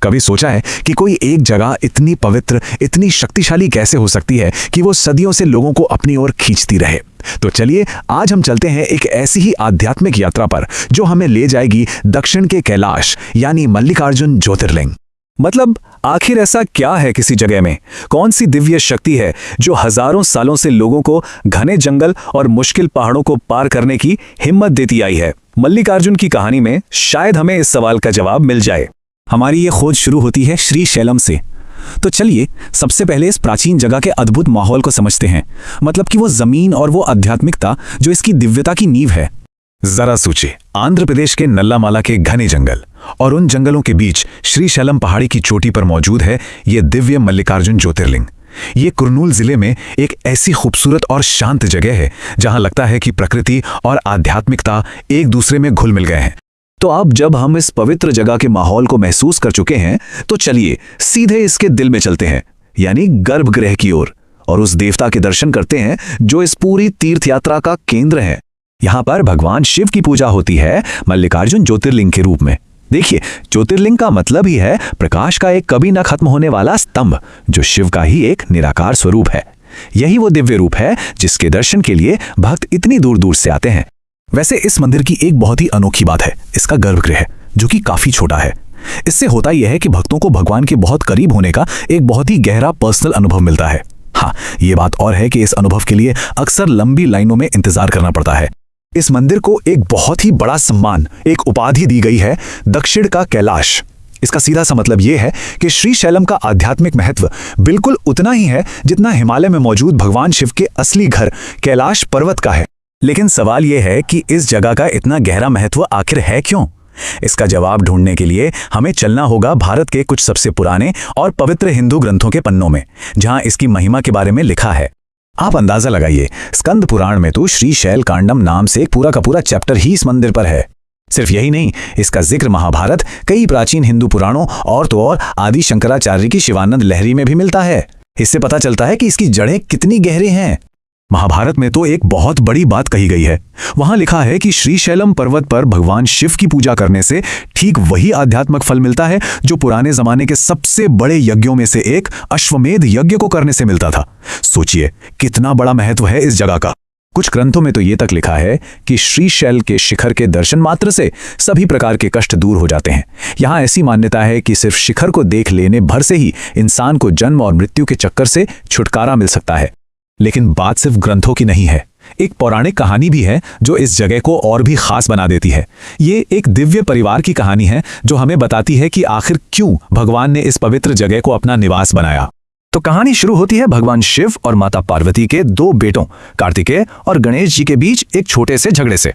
कभी सोचा है कि कोई एक जगह इतनी पवित्र, इतनी शक्तिशाली कैसे हो सकती है कि वो सदियों से लोगों को अपनी ओर खींचती रहे? तो चलिए आज हम चलते हैं एक ऐसी ही आध्यात्मिक यात्रा पर जो हमें ले जाएगी दक्षिण के कैलाश यानी मल्लिकार्जुन ज्योतिर्लिंग। मतलब आखिर ऐसा क्या है किसी जगह में, कौन सी दिव्य शक्ति है जो हजारों सालों से लोगों को घने जंगल और मुश्किल पहाड़ों को पार करने की हिम्मत देती आई है? मल्लिकार्जुन की कहानी में शायद हमें इस सवाल का जवाब मिल जाए। हमारी ये खोज शुरू होती है श्रीशैलम से। तो चलिए सबसे पहले इस प्राचीन जगह के अद्भुत माहौल को समझते हैं, मतलब कि वो जमीन और वो आध्यात्मिकता जो इसकी दिव्यता की नींव है। जरा सोचिए, आंध्र प्रदेश के नल्लामाला के घने जंगल और उन जंगलों के बीच श्रीशैलम पहाड़ी की चोटी पर मौजूद है ये दिव्य मल्लिकार्जुन ज्योतिर्लिंग। ये कुर्नूल जिले में एक ऐसी खूबसूरत और शांत जगह है जहां लगता है कि प्रकृति और आध्यात्मिकता एक दूसरे में घुल मिल गए हैं। तो अब जब हम इस पवित्र जगह के माहौल को महसूस कर चुके हैं तो चलिए सीधे इसके दिल में चलते हैं, यानी गर्भगृह की ओर, और उस देवता के दर्शन करते हैं जो इस पूरी तीर्थ यात्रा का केंद्र है। यहाँ पर भगवान शिव की पूजा होती है मल्लिकार्जुन ज्योतिर्लिंग के रूप में। देखिए, ज्योतिर्लिंग का मतलब ही है प्रकाश का एक कभी न खत्म होने वाला स्तंभ जो शिव का ही एक निराकार स्वरूप है। यही वो दिव्य रूप है जिसके दर्शन के लिए भक्त इतनी दूर दूर से आते हैं। वैसे इस मंदिर की एक बहुत ही अनोखी बात है इसका गर्भगृह, जो कि काफी छोटा है। इससे होता यह है कि भक्तों को भगवान के बहुत करीब होने का एक बहुत ही गहरा पर्सनल अनुभव मिलता है। हाँ, ये बात और है कि इस अनुभव के लिए अक्सर लंबी लाइनों में इंतजार करना पड़ता है। इस मंदिर को एक बहुत ही बड़ा सम्मान, एक उपाधि दी गई है, दक्षिण का कैलाश। इसका सीधा सा मतलब यह है कि श्रीशैलम का आध्यात्मिक महत्व बिल्कुल उतना ही है जितना हिमालय में मौजूद भगवान शिव के असली घर कैलाश पर्वत का है। लेकिन सवाल यह है कि इस जगह का इतना गहरा महत्व आखिर है क्यों? इसका जवाब ढूंढने के लिए हमें चलना होगा भारत के कुछ सबसे पुराने और पवित्र हिंदू ग्रंथों के पन्नों में, जहां इसकी महिमा के बारे में लिखा है। आप अंदाजा लगाइए, स्कंद पुराण में तो श्रीशैल कांडम नाम से एक पूरा का पूरा चैप्टर ही इस मंदिर पर है। सिर्फ यही नहीं, इसका जिक्र महाभारत, कई प्राचीन हिंदू पुराणों और तो और आदि शंकराचार्य की शिवानंद लहरी में भी मिलता है। इससे पता चलता है कि इसकी जड़ें कितनी गहरी हैं। महाभारत में तो एक बहुत बड़ी बात कही गई है। वहां लिखा है कि श्रीशैलम पर्वत पर भगवान शिव की पूजा करने से ठीक वही आध्यात्मिक फल मिलता है जो पुराने जमाने के सबसे बड़े यज्ञों में से एक अश्वमेध यज्ञ को करने से मिलता था। सोचिए कितना बड़ा महत्व है इस जगह का। कुछ ग्रंथों में तो ये तक लिखा है कि श्रीशैल के शिखर के दर्शन मात्र से सभी प्रकार के कष्ट दूर हो जाते हैं। यहाँ ऐसी मान्यता है कि सिर्फ शिखर को देख लेने भर से ही इंसान को जन्म और मृत्यु के चक्कर से छुटकारा मिल सकता है। लेकिन बात सिर्फ ग्रंथों की नहीं है, एक पौराणिक कहानी भी है जो इस जगह को और भी खास बना देती है। ये एक दिव्य परिवार की कहानी है जो हमें बताती है कि आखिर क्यों भगवान ने इस पवित्र जगह को अपना निवास बनाया। तो कहानी शुरू होती है भगवान शिव और माता पार्वती के दो बेटों कार्तिकेय और गणेश जी के बीच एक छोटे से झगड़े से।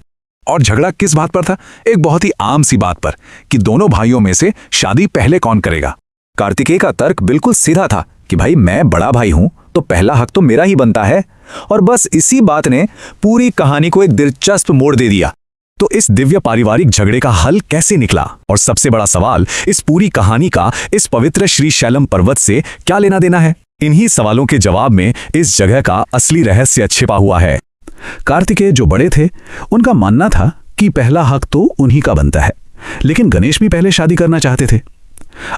और झगड़ा किस बात पर था? एक बहुत ही आम सी बात पर कि दोनों भाइयों में से शादी पहले कौन करेगा। कार्तिकेय का तर्क बिल्कुल सीधा था कि भाई मैं बड़ा भाई हूं तो पहला हक तो मेरा ही बनता है। और बस इसी बात ने पूरी कहानी को एक दिलचस्प मोड़ दे दिया। तो इस दिव्य पारिवारिक झगड़े का हल कैसे निकला? और सबसे बड़ा सवाल, इस पूरी कहानी का इस पवित्र श्रीशैलम पर्वत से क्या लेना देना है? इन्हीं सवालों के जवाब में इस जगह का असली रहस्य छिपा हुआ है। कार्तिकेय जो बड़े थे, उनका मानना था कि पहला हक तो उन्हीं का बनता है, लेकिन गणेश भी पहले शादी करना चाहते थे।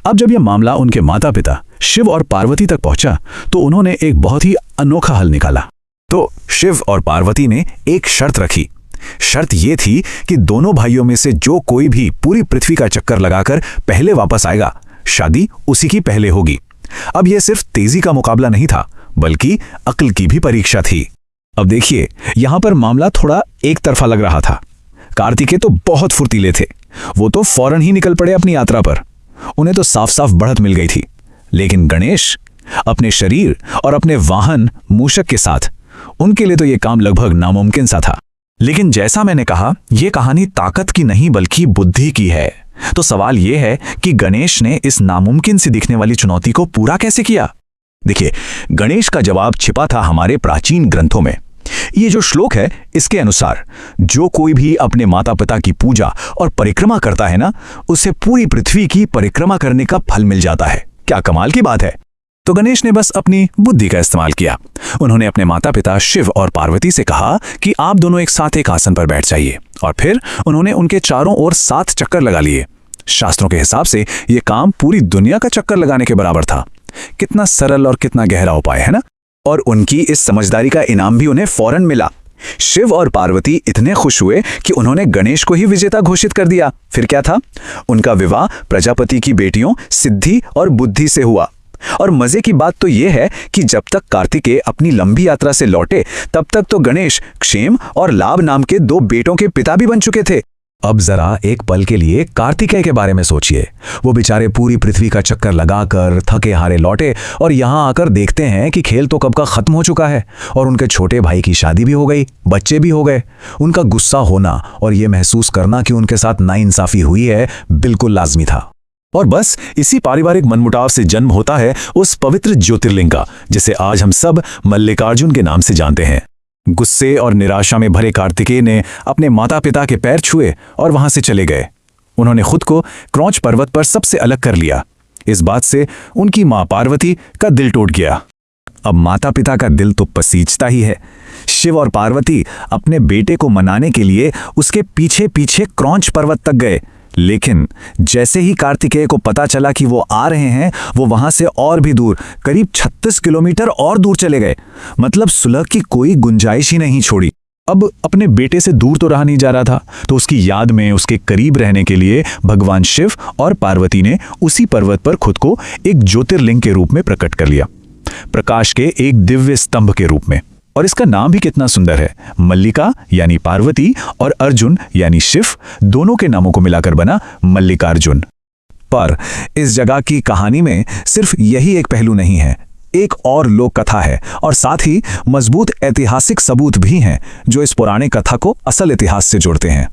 अब जब यह मामला उनके माता पिता शिव और पार्वती तक पहुंचा तो उन्होंने एक बहुत ही अनोखा हल निकाला। तो शिव और पार्वती ने एक शर्त रखी। शर्त यह थी कि दोनों भाइयों में से जो कोई भी पूरी पृथ्वी का चक्कर लगाकर पहले वापस आएगा, शादी उसी की पहले होगी। अब यह सिर्फ तेजी का मुकाबला नहीं था, बल्कि अक्ल की भी परीक्षा थी। अब देखिए, यहां पर मामला थोड़ा एक तरफा लग रहा था। कार्तिकेय तो बहुत फुर्तीले थे, वो तो फौरन ही निकल पड़े अपनी यात्रा पर। उन्हें तो साफ साफ बढ़त मिल गई थी। लेकिन गणेश अपने शरीर और अपने वाहन मूषक के साथ, उनके लिए तो यह काम लगभग नामुमकिन सा था। लेकिन जैसा मैंने कहा, यह कहानी ताकत की नहीं बल्कि बुद्धि की है। तो सवाल यह है कि गणेश ने इस नामुमकिन से दिखने वाली चुनौती को पूरा कैसे किया? देखिए, गणेश का जवाब छिपा था हमारे प्राचीन ग्रंथों में। ये जो श्लोक है, इसके अनुसार जो कोई भी अपने माता पिता की पूजा और परिक्रमा करता है ना, उसे पूरी पृथ्वी की परिक्रमा करने का फल मिल जाता है। क्या कमाल की बात है। तो गणेश ने बस अपनी बुद्धि का इस्तेमाल किया। उन्होंने अपने माता पिता शिव और पार्वती से कहा कि आप दोनों एक साथ एक आसन पर बैठ जाइए, और फिर उन्होंने उनके चारों ओर 7 चक्कर लगा लिए। शास्त्रों के हिसाब से यह काम पूरी दुनिया का चक्कर लगाने के बराबर था। कितना सरल और कितना गहरा उपाय है ना। और उनकी इस समझदारी का इनाम भी उन्हें फौरन मिला। शिव और पार्वती इतने खुश हुए कि उन्होंने गणेश को ही विजेता घोषित कर दिया। फिर क्या था, उनका विवाह प्रजापति की बेटियों सिद्धि और बुद्धि से हुआ। और मजे की बात तो यह है कि जब तक कार्तिकेय अपनी लंबी यात्रा से लौटे तब तक तो गणेश क्षेम और लाभ नाम के 2 बेटों के पिता भी बन चुके थे। अब जरा एक पल के लिए कार्तिकेय के बारे में सोचिए। वो बेचारे पूरी पृथ्वी का चक्कर लगाकर थके हारे लौटे और यहाँ आकर देखते हैं कि खेल तो कब का खत्म हो चुका है और उनके छोटे भाई की शादी भी हो गई, बच्चे भी हो गए। उनका गुस्सा होना और ये महसूस करना कि उनके साथ नाइंसाफी हुई है बिल्कुल लाजमी था। और बस इसी पारिवारिक मनमुटाव से जन्म होता है उस पवित्र ज्योतिर्लिंग का, जिसे आज हम सब मल्लिकार्जुन के नाम से जानते हैं। गुस्से और निराशा में भरे कार्तिकेय ने अपने माता पिता के पैर छुए और वहां से चले गए। उन्होंने खुद को क्रौंच पर्वत पर सबसे अलग कर लिया। इस बात से उनकी मां पार्वती का दिल टूट गया। अब माता पिता का दिल तो पसीजता ही है। शिव और पार्वती अपने बेटे को मनाने के लिए उसके पीछे पीछे क्रौंच पर्वत तक गए, लेकिन जैसे ही कार्तिकेय को पता चला कि वो आ रहे हैं, वो वहां से और भी दूर, करीब 36 किलोमीटर और दूर चले गए। मतलब सुलह की कोई गुंजाइश ही नहीं छोड़ी। अब अपने बेटे से दूर तो रहा नहीं जा रहा था, तो उसकी याद में उसके करीब रहने के लिए भगवान शिव और पार्वती ने उसी पर्वत पर खुद को एक ज्योतिर्लिंग के रूप में प्रकट कर लिया, प्रकाश के एक दिव्य स्तंभ के रूप में। और इसका नाम भी कितना सुंदर है, मल्लिका यानी पार्वती और अर्जुन यानी शिव, दोनों के नामों को मिलाकर बना मल्लिकार्जुन। पर इस जगह की कहानी में सिर्फ यही एक पहलू नहीं है, एक और लोक कथा है और साथ ही मजबूत ऐतिहासिक सबूत भी हैं जो इस पुराने कथा को असल इतिहास से जोड़ते हैं।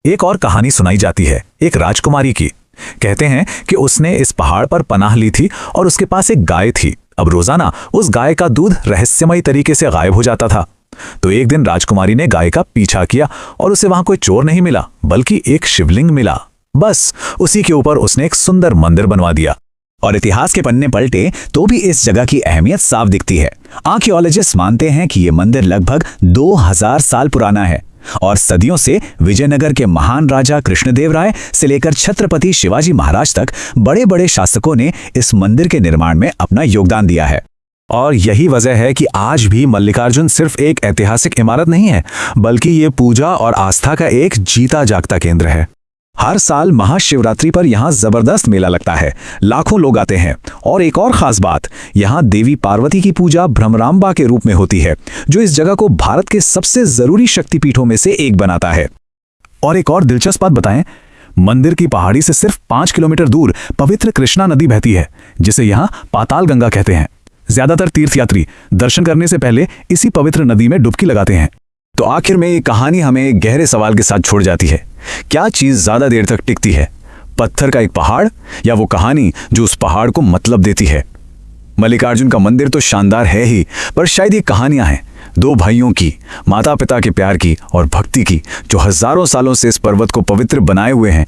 एक और कहानी सुनाई जाती है एक राजकुमारी की। कहते हैं कि उसने इस पहाड़ पर पनाह ली थी और उसके पास एक गाय थी। अब रोजाना उस गाय का दूध रहस्यमयी तरीके से गायब हो जाता था। तो एक दिन राजकुमारी ने गाय का पीछा किया और उसे वहां कोई चोर नहीं मिला, बल्कि एक शिवलिंग मिला। बस उसी के ऊपर उसने एक सुंदर मंदिर बनवा दिया। और इतिहास के पन्ने पलटे तो भी इस जगह की अहमियत साफ दिखती है। आर्कियोलॉजिस्ट मानते हैं कि यह मंदिर लगभग 2000 साल पुराना है और सदियों से विजयनगर के महान राजा कृष्णदेवराय से लेकर छत्रपति शिवाजी महाराज तक बड़े बड़े शासकों ने इस मंदिर के निर्माण में अपना योगदान दिया है। और यही वजह है कि आज भी मल्लिकार्जुन सिर्फ एक ऐतिहासिक इमारत नहीं है, बल्कि ये पूजा और आस्था का एक जीता जागता केंद्र है। हर साल महाशिवरात्रि पर यहाँ जबरदस्त मेला लगता है, लाखों लोग आते हैं। और एक और खास बात, यहाँ देवी पार्वती की पूजा भ्रमरांबा के रूप में होती है, जो इस जगह को भारत के सबसे जरूरी शक्तिपीठों में से एक बनाता है। और एक और दिलचस्प बात बताएं, मंदिर की पहाड़ी से सिर्फ 5 किलोमीटर दूर पवित्र कृष्णा नदी बहती है, जिसे यहाँ पाताल गंगा कहते हैं। ज्यादातर तीर्थयात्री दर्शन करने से पहले इसी पवित्र नदी में डुबकी लगाते हैं। तो आखिर में ये कहानी हमें एक गहरे सवाल के साथ छोड़ जाती है, क्या चीज ज्यादा देर तक टिकती है, पत्थर का एक पहाड़ या वो कहानी जो उस पहाड़ को मतलब देती है? मल्लिकार्जुन का मंदिर तो शानदार है ही, पर शायद ये कहानियां हैं 2 भाइयों की, माता पिता के प्यार की और भक्ति की, जो हजारों सालों से इस पर्वत को पवित्र बनाए हुए हैं।